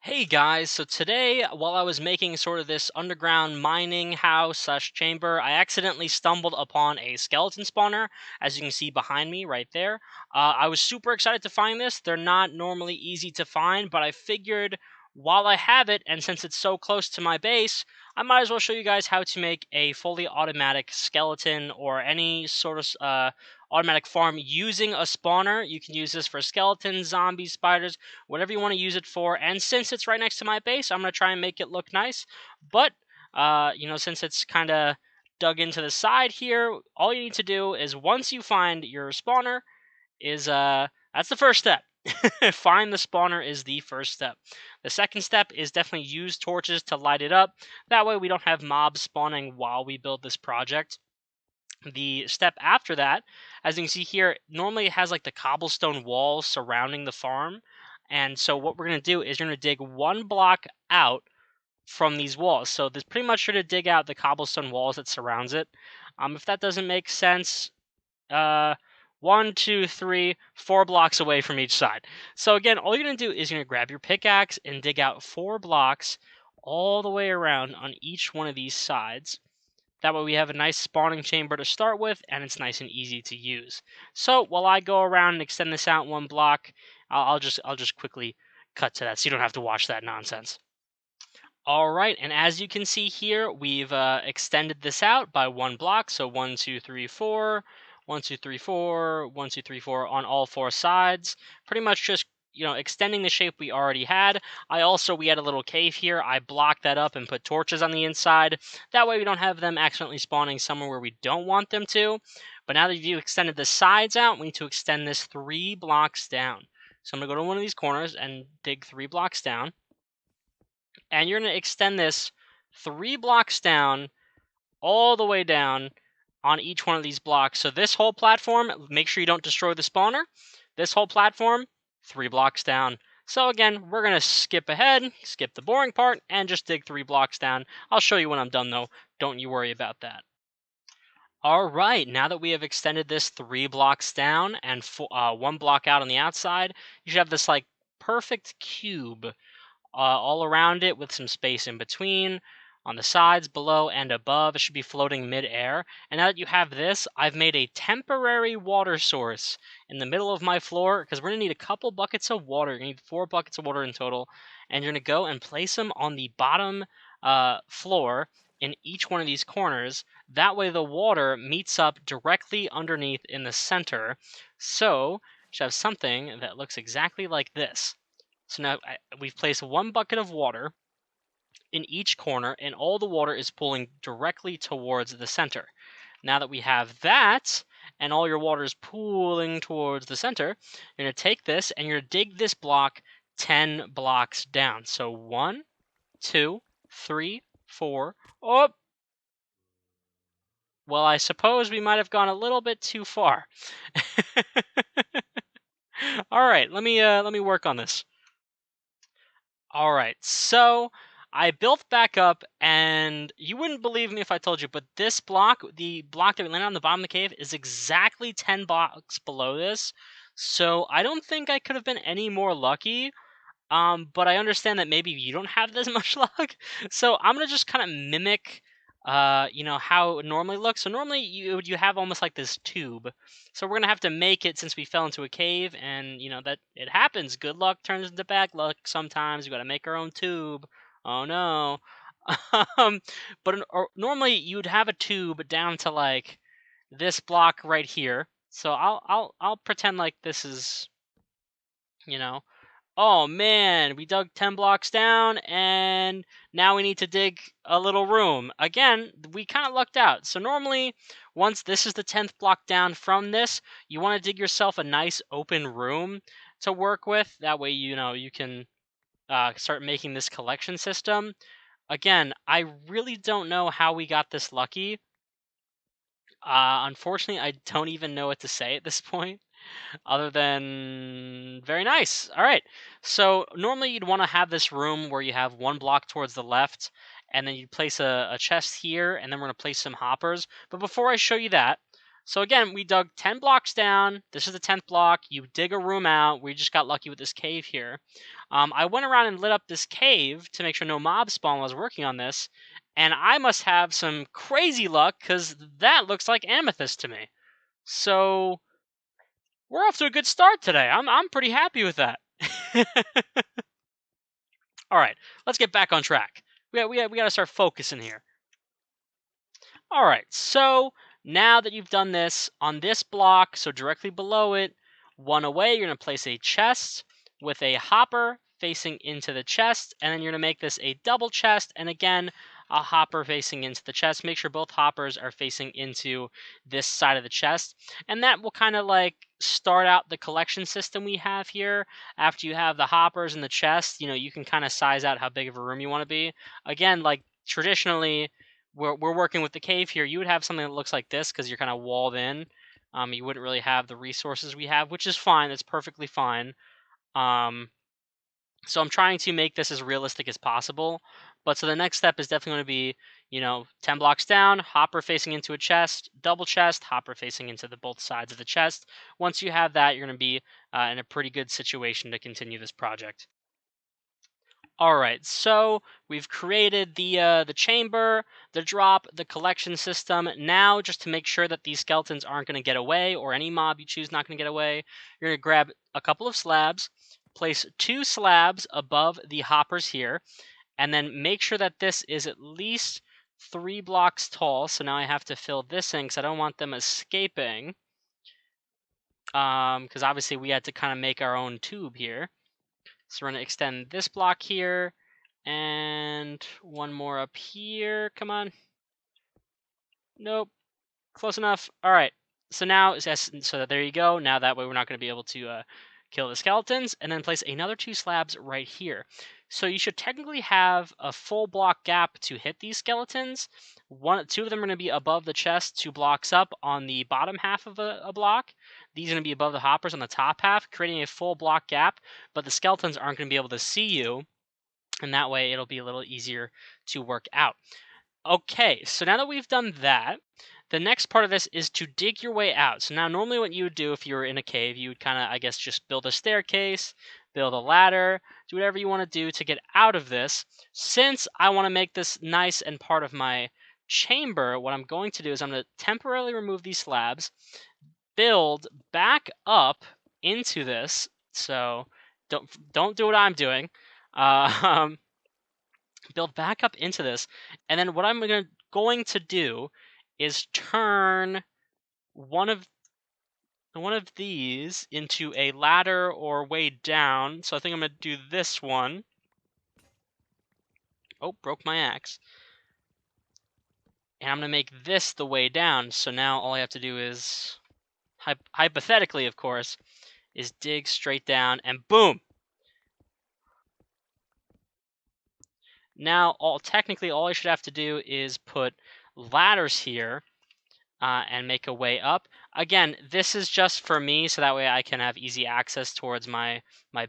Hey guys, so today while I was making sort of this underground mining house slash chamber, I accidentally stumbled upon a skeleton spawner, as you can see behind me right there. I was super excited to find this. They're not normally easy to find, but I figured while I have it, and since it's so close to my base, I might as well show you guys how to make a fully automatic skeleton or any sort of automatic farm using a spawner. You can use this for skeletons, zombies, spiders, whatever you want to use it for. And since it's right next to my base, I'm going to try and make it look nice. But, since it's kind of dug into the side here, all you need to do is once you find your spawner, that's the first step. Find the spawner is the first step. The second step is definitely use torches to light it up. That way we don't have mobs spawning while we build this project. The step after that, as you can see here, normally it has like the cobblestone walls surrounding the farm. And so what we're going to do is you're going to dig one block out from these walls. So this pretty much sure to dig out the cobblestone walls that surrounds it. If that doesn't make sense, uh, 1, 2, 3, 4 blocks away from each side. So again, all you're going to do is you're going to grab your pickaxe and dig out 4 blocks all the way around on each one of these sides. That way we have a nice spawning chamber to start with, and it's nice and easy to use. So while I go around and extend this out 1 block, I'll just quickly cut to that, so you don't have to watch that nonsense. All right, and as you can see here, we've extended this out by 1 block. So 1, 2, 3, 4, 1, 2, 3, 4, 1, 2, 3, 4 on all 4 sides. Pretty much just extending the shape we already had. We had a little cave here. I blocked that up and put torches on the inside. That way we don't have them accidentally spawning somewhere where we don't want them to. But now that you've extended the sides out, we need to extend this 3 blocks down. So I'm going to go to one of these corners and dig 3 blocks down. And you're going to extend this 3 blocks down, all the way down on each one of these blocks. So this whole platform, make sure you don't destroy the spawner. This whole platform, 3 blocks down. So again, we're going to skip ahead, skip the boring part, and just dig 3 blocks down. I'll show you when I'm done though. Don't you worry about that. All right, now that we have extended this 3 blocks down and 1 block out on the outside, you should have this like perfect cube all around it with some space in between. On the sides, below, and above, it should be floating mid-air. And now that you have this, I've made a temporary water source in the middle of my floor, because we're going to need a couple buckets of water. You're going to need 4 buckets of water in total. And you're going to go and place them on the bottom floor in each one of these corners. That way the water meets up directly underneath in the center. So you should have something that looks exactly like this. So now we've placed 1 bucket of water in each corner, and all the water is pooling directly towards the center. Now that we have that, and all your water is pooling towards the center, you're going to take this and you're going to dig this block 10 blocks down. So 1, 2, 3, 4. Oh, well, I suppose we might have gone a little bit too far. All right, let me work on this. All right, so I built back up, and you wouldn't believe me if I told you, but this block, the block that we landed on the bottom of the cave, is exactly 10 blocks below this. So I don't think I could have been any more lucky. But I understand that maybe you don't have this much luck. So I'm gonna just kind of mimic, how it normally looks. So normally you have almost like this tube. So we're gonna have to make it since we fell into a cave, and that it happens. Good luck turns into bad luck sometimes. We gotta make our own tube. Oh no. um, but normally you'd have a tube down to like this block right here. So I'll pretend like this is, you know. Oh man, we dug 10 blocks down, and now we need to dig a little room. Again, we kind of lucked out. So normally, once this is the 10th block down from this, you want to dig yourself a nice open room to work with. That way, you can start making this collection system. Again, I really don't know how we got this lucky. Unfortunately, I don't even know what to say at this point other than very nice. All right. So normally you'd want to have this room where you have 1 block towards the left, and then you'd place a chest here, and then we're going to place some hoppers. But before I show you that, So again, we dug 10 blocks down. This is the 10th block. You dig a room out. We just got lucky with this cave here. I went around and lit up this cave to make sure no mob spawn while I was working on this. And I must have some crazy luck because that looks like amethyst to me. So we're off to a good start today. I'm pretty happy with that. All right, let's get back on track. We got to start focusing here. All right, so now that you've done this on this block, so directly below it, one away, you're going to place a chest with a hopper facing into the chest, and then you're going to make this a double chest, and again, a hopper facing into the chest. Make sure both hoppers are facing into this side of the chest, and that will kind of like start out the collection system we have here. After you have the hoppers and the chest, you can kind of size out how big of a room you want to be. Again, like traditionally, we're working with the cave here, you would have something that looks like this because you're kind of walled in. You wouldn't really have the resources we have, which is fine. That's perfectly fine. Um, so I'm trying to make this as realistic as possible. But so the next step is definitely going to be, 10 blocks down, hopper facing into a chest, double chest, hopper facing into the both sides of the chest. Once you have that, you're going to be in a pretty good situation to continue this project. All right, so we've created the chamber, the drop, the collection system. Now, just to make sure that these skeletons aren't going to get away, or any mob you choose not going to get away, you're going to grab a couple of slabs, place 2 slabs above the hoppers here, and then make sure that this is at least 3 blocks tall. So now I have to fill this in because I don't want them escaping. Because obviously we had to kind of make our own tube here. So we're going to extend this block here, and one more up here. Come on. Nope. Close enough. All right. So now, so there you go. Now that way we're not going to be able to kill the skeletons. And then place another 2 slabs right here. So you should technically have a full block gap to hit these skeletons. 2 of them are going to be above the chest, 2 blocks up on the bottom half of a block. These are going to be above the hoppers on the top half, creating a full block gap. But the skeletons aren't going to be able to see you. And that way it'll be a little easier to work out. Okay, so now that we've done that, the next part of this is to dig your way out. So now normally what you would do if you were in a cave, you would kind of, I guess, just build a staircase, build a ladder, do whatever you want to do to get out of this. Since I want to make this nice and part of my chamber, what I'm going to do is I'm going to temporarily remove these slabs, build back up into this. So don't do what I'm doing. Build back up into this, and then what I'm going to do is turn one of these into a ladder or way down. So I think I'm going to do this one. Oh, broke my axe. And I'm going to make this the way down. So now all I have to do is, hypothetically, of course, is dig straight down, and boom! Now, technically, all I should have to do is put ladders here and make a way up. Again, this is just for me, so that way I can have easy access towards my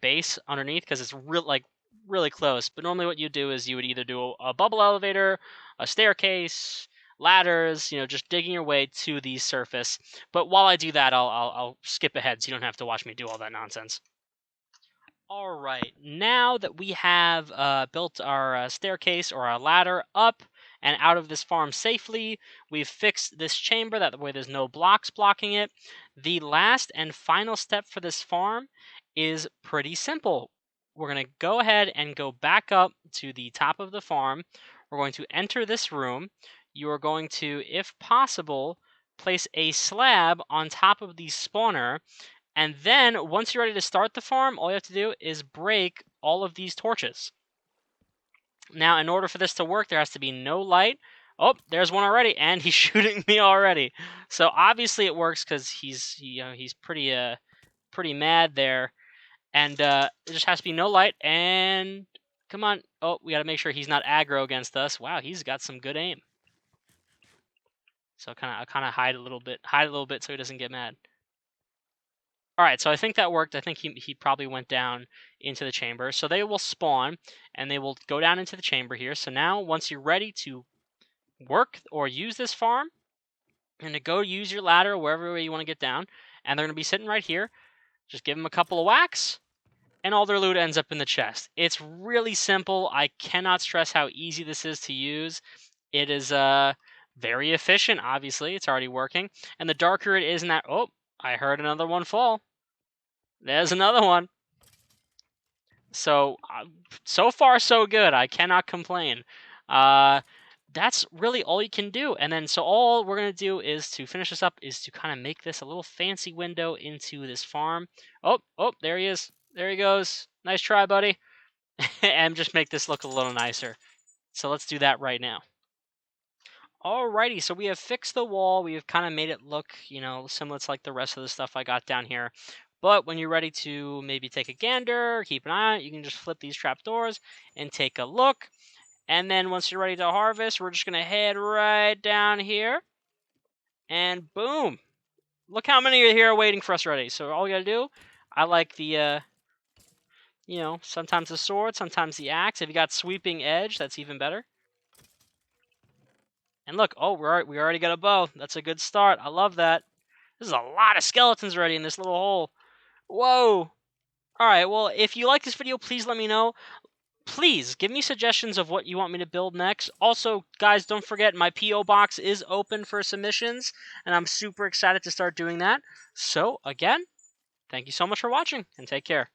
base underneath, because it's really close. But normally, what you do is you would either do a bubble elevator, a staircase, ladders, just digging your way to the surface. But while I do that, I'll skip ahead, so you don't have to watch me do all that nonsense. All right, now that we have built our staircase or our ladder up and out of this farm safely, we've fixed this chamber, that way there's no blocks blocking it. The last and final step for this farm is pretty simple. We're going to go ahead and go back up to the top of the farm. We're going to enter this room. You are going to, if possible, place a slab on top of the spawner. And then, once you're ready to start the farm, all you have to do is break all of these torches. Now, in order for this to work, there has to be no light. Oh, there's one already, and he's shooting me already. So obviously it works because he's pretty mad there. And there just has to be no light. And come on, oh, we got to make sure he's not aggro against us. Wow, he's got some good aim. So I kind of hide a little bit so he doesn't get mad. All right, so I think that worked. I think he probably went down into the chamber. So they will spawn, and they will go down into the chamber here. So now, once you're ready to work or use this farm, You're going to go use your ladder wherever way you want to get down, and they're going to be sitting right here. Just give them a couple of whacks, and all their loot ends up in the chest. It's really simple. I cannot stress how easy this is to use. It is very efficient, obviously. It's already working. And the darker it is in that... Oh, I heard another one fall. There's another one. So, so far so good. I cannot complain. That's really all you can do. And then, so all we're going to do is to finish this up is to kind of make this a little fancy window into this farm. Oh, there he is. There he goes. Nice try, buddy. And just make this look a little nicer. So let's do that right now. Alrighty, so we have fixed the wall. We have kind of made it look, similar to like the rest of the stuff I got down here. But when you're ready to maybe take a gander, keep an eye on it, you can just flip these trapdoors and take a look. And then once you're ready to harvest, we're just going to head right down here. And boom. Look how many are here waiting for us already. So all we got to do, I like the, sometimes the sword, sometimes the axe. If you got sweeping edge, that's even better. And look, oh, we already got a bow. That's a good start. I love that. This is a lot of skeletons already in this little hole. Whoa. Alright, well, if you like this video, please let me know. Please, give me suggestions of what you want me to build next. Also, guys, don't forget, my P.O. box is open for submissions, and I'm super excited to start doing that. So, again, thank you so much for watching, and take care.